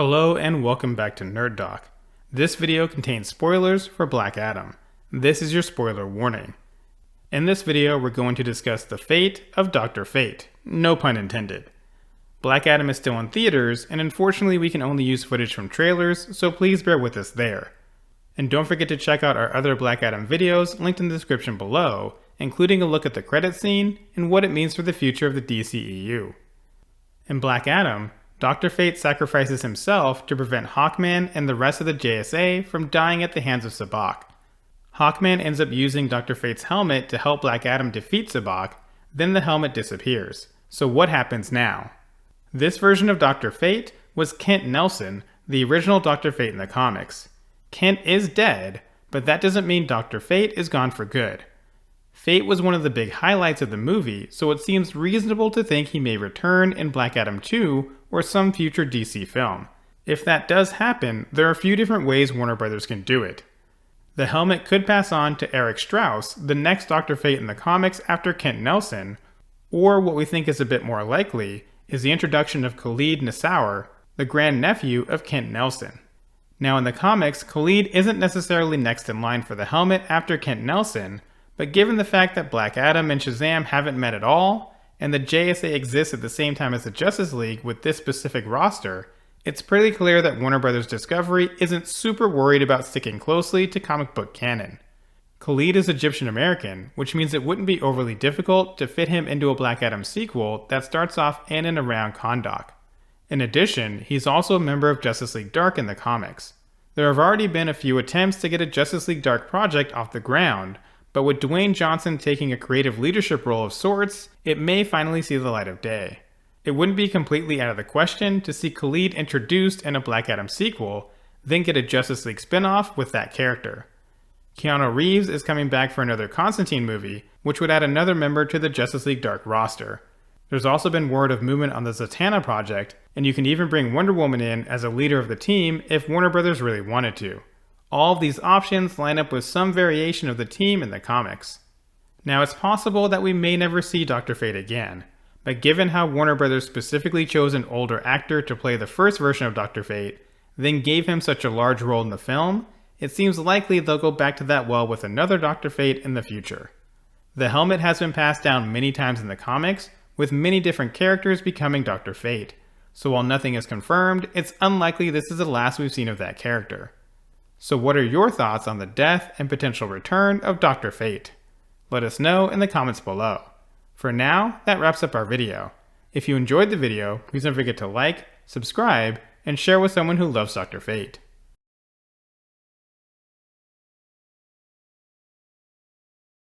Hello and welcome back to Nerd Doc. This video contains spoilers for Black Adam. This is your spoiler warning. In this video, we're going to discuss the fate of Dr. Fate. No pun intended. Black Adam is still in theaters, and unfortunately we can only use footage from trailers, so please bear with us there. And don't forget to check out our other Black Adam videos linked in the description below, including a look at the credits scene and what it means for the future of the DCEU. In Black Adam, Dr. Fate sacrifices himself to prevent Hawkman and the rest of the JSA from dying at the hands of Sabbac. Hawkman ends up using Dr. Fate's helmet to help Black Adam defeat Sabbac, then the helmet disappears. So what happens now? This version of Dr. Fate was Kent Nelson, the original Dr. Fate in the comics. Kent is dead, but that doesn't mean Dr. Fate is gone for good. Fate was one of the big highlights of the movie, so it seems reasonable to think he may return in Black Adam 2 or some future DC film. If that does happen, there are a few different ways Warner Brothers can do it. The helmet could pass on to Eric Strauss, the next Dr. Fate in the comics after Kent Nelson, or what we think is a bit more likely is the introduction of Khalid Nassauer, the grandnephew of Kent Nelson. Now in the comics, Khalid isn't necessarily next in line for the helmet after Kent Nelson, but given the fact that Black Adam and Shazam haven't met at all, and the JSA exists at the same time as the Justice League with this specific roster, it's pretty clear that Warner Bros. Discovery isn't super worried about sticking closely to comic book canon. Khalid is Egyptian American, which means it wouldn't be overly difficult to fit him into a Black Adam sequel that starts off in and around Kahndaq. In addition, he's also a member of Justice League Dark in the comics. There have already been a few attempts to get a Justice League Dark project off the ground, but with Dwayne Johnson taking a creative leadership role of sorts, it may finally see the light of day. It wouldn't be completely out of the question to see Khalid introduced in a Black Adam sequel, then get a Justice League spin-off with that character. Keanu Reeves is coming back for another Constantine movie, which would add another member to the Justice League Dark roster. There's also been word of movement on the Zatanna project, and you can even bring Wonder Woman in as a leader of the team if Warner Bros. Really wanted to. All of these options line up with some variation of the team in the comics. Now it's possible that we may never see Dr. Fate again, but given how Warner Bros. Specifically chose an older actor to play the first version of Dr. Fate, then gave him such a large role in the film, it seems likely they'll go back to that well with another Dr. Fate in the future. The helmet has been passed down many times in the comics, with many different characters becoming Dr. Fate, so while nothing is confirmed, it's unlikely this is the last we've seen of that character. So what are your thoughts on the death and potential return of Dr. Fate? Let us know in the comments below. For now, that wraps up our video. If you enjoyed the video, please don't forget to like, subscribe, and share with someone who loves Dr. Fate.